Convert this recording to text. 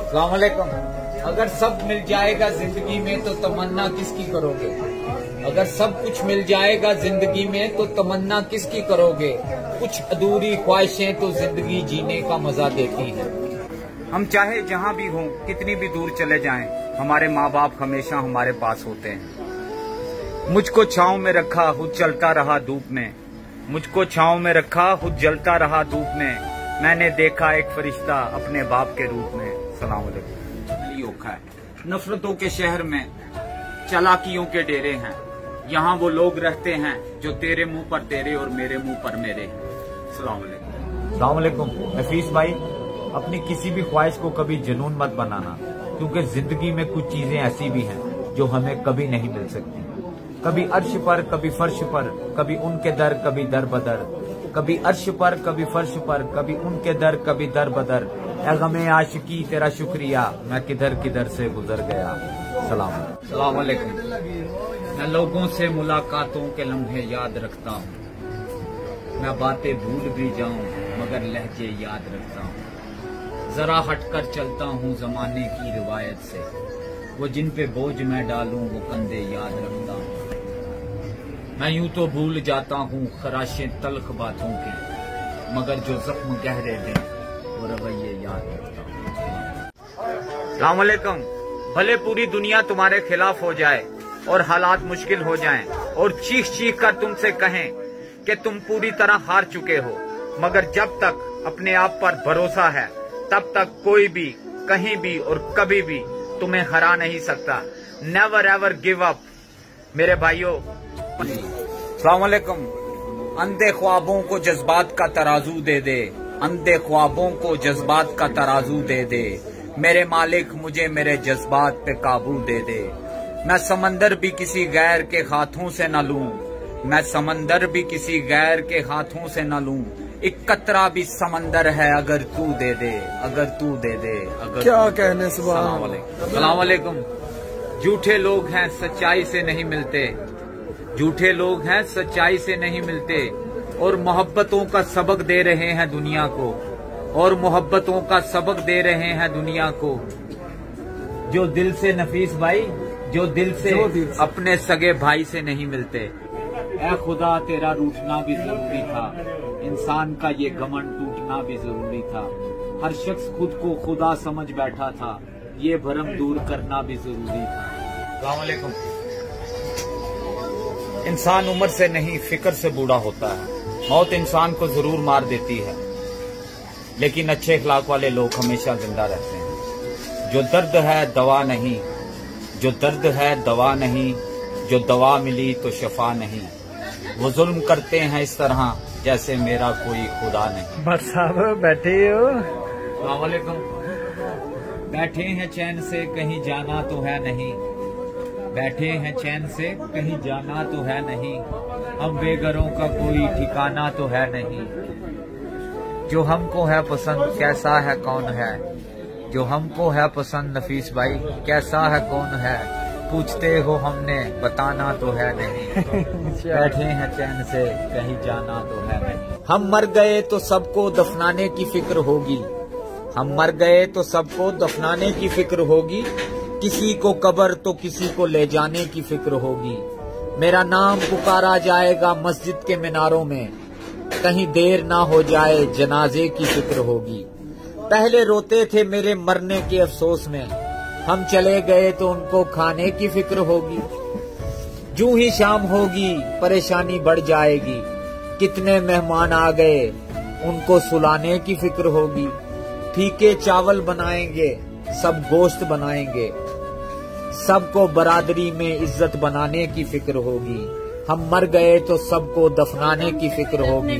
अस्सलाम वालेकुम। अगर सब मिल जाएगा जिंदगी में तो तमन्ना किसकी करोगे? अगर सब कुछ मिल जाएगा जिंदगी में तो तमन्ना किसकी करोगे? कुछ अधूरी ख्वाहिशें तो जिंदगी जीने का मजा देती हैं। हम चाहे जहाँ भी हों, कितनी भी दूर चले जाएं, हमारे माँ बाप हमेशा हमारे पास होते हैं। मुझको छाँव में रखा, खुद चलता रहा धूप में। मुझको छाँव में रखा, खुद जलता रहा धूप में। मैंने देखा एक फरिश्ता अपने बाप के रूप में। सलाम अलैकुम। ओखा है नफरतों के शहर में चालाकियों के डेरे हैं। यहाँ वो लोग रहते हैं जो तेरे मुंह पर तेरे और मेरे मुंह पर मेरे हैं। सलाम अलैकुम। सलाम अलैकुम। नफीस भाई, अपनी किसी भी ख्वाहिश को कभी जुनून मत बनाना, क्योंकि जिंदगी में कुछ चीजें ऐसी भी हैं जो हमें कभी नहीं मिल सकती। कभी अर्श पर, कभी फर्श पर, कभी उनके दर, कभी दर बदर। कभी अर्श पर, कभी फर्श पर, कभी उनके दर, कभी दर बदर। ऐ गमे आशिकी तेरा शुक्रिया, मैं किधर किधर से गुजर गया। सलाम अलैकुम। मैं लोगों से मुलाकातों के लम्हे याद रखता हूँ। मैं बातें भूल भी जाऊं मगर लहजे याद रखता हूँ। जरा हटकर चलता हूँ जमाने की रिवायत से। वो जिन पे बोझ मैं डालूं वो कंधे याद रखता हूँ। मैं यूं तो भूल जाता हूँ खराशें तल्ख बातों की, मगर जो जख्म गहरे दें वो रवैये याद रखता हूँ। अस्सलाम वालेकुम। भले पूरी दुनिया तुम्हारे खिलाफ हो जाए और हालात मुश्किल हो जाएं और चीख चीख कर तुमसे कहें कि तुम पूरी तरह हार चुके हो, मगर जब तक अपने आप पर भरोसा है तब तक कोई भी कहीं भी और कभी भी तुम्हें हरा नहीं सकता। नेवर एवर गिव अप मेरे भाइयों। अस्सलाम वालेकुम। अंधे ख्वाबों को जज्बात का तराजू दे दे, अंधे ख्वाबों को जज्बात का तराजू दे दे। मेरे मालिक मुझे मेरे जज्बात पे काबू दे दे। मैं समंदर भी किसी गैर के हाथों से न लूं, मैं समंदर भी किसी गैर के हाथों से न लूं। एक कतरा भी समंदर है अगर तू दे दे, अगर तू दे दे, अगर क्या कहने। सलाम वालेकुम। झूठे लोग हैं सच्चाई से नहीं मिलते, झूठे लोग हैं सच्चाई से नहीं मिलते, और मोहब्बतों का सबक दे रहे हैं दुनिया को, और मोहब्बतों का सबक दे रहे हैं दुनिया को। जो दिल से नफीस भाई, जो दिल से अपने सगे भाई से नहीं मिलते। ऐ खुदा तेरा रूठना भी जरूरी था, इंसान का ये घमंड टूटना भी जरूरी था। हर शख्स खुद को खुदा समझ बैठा था, ये भरम दूर करना भी जरूरी था। अस्सलाम वालेकुम। इंसान उम्र से नहीं फिक्र से बूढ़ा होता है। मौत इंसान को जरूर मार देती है, लेकिन अच्छे इखलाक वाले लोग हमेशा जिंदा रहते हैं। जो दर्द है दवा नहीं, जो दर्द है दवा नहीं, जो दवा मिली तो शफा नहीं। वो जुल्म करते हैं इस तरह जैसे मेरा कोई खुदा नहीं। बस साहब बैठे हो? अस्सलाम वालेकुम। बैठे हैं चैन से कहीं जाना तो है नहीं, बैठे हैं चैन से कहीं जाना तो है नहीं। हम बेघरों का कोई ठिकाना तो है नहीं। जो हमको है पसंद कैसा है कौन है, जो हमको है पसंद नफीस भाई कैसा है कौन है। पूछते हो हमने बताना तो है नहीं। बैठे हैं चैन से कहीं जाना तो है नहीं। हम मर गए तो सबको दफनाने की फिक्र होगी, हम मर गए तो सबको दफनाने की फिक्र होगी। किसी को कब्र तो किसी को ले जाने की फिक्र होगी। मेरा नाम पुकारा जाएगा मस्जिद के मीनारों में, कहीं देर ना हो जाए जनाजे की फिक्र होगी। पहले रोते थे मेरे मरने के अफसोस में, हम चले गए तो उनको खाने की फिक्र होगी। जूं ही शाम होगी परेशानी बढ़ जाएगी, कितने मेहमान आ गए उनको सुलाने की फिक्र होगी। फीके चावल बनाएंगे सब गोश्त बनाएंगे, सबको बरादरी में इज्जत बनाने की फिक्र होगी। हम मर गए तो सबको दफनाने की फिक्र होगी।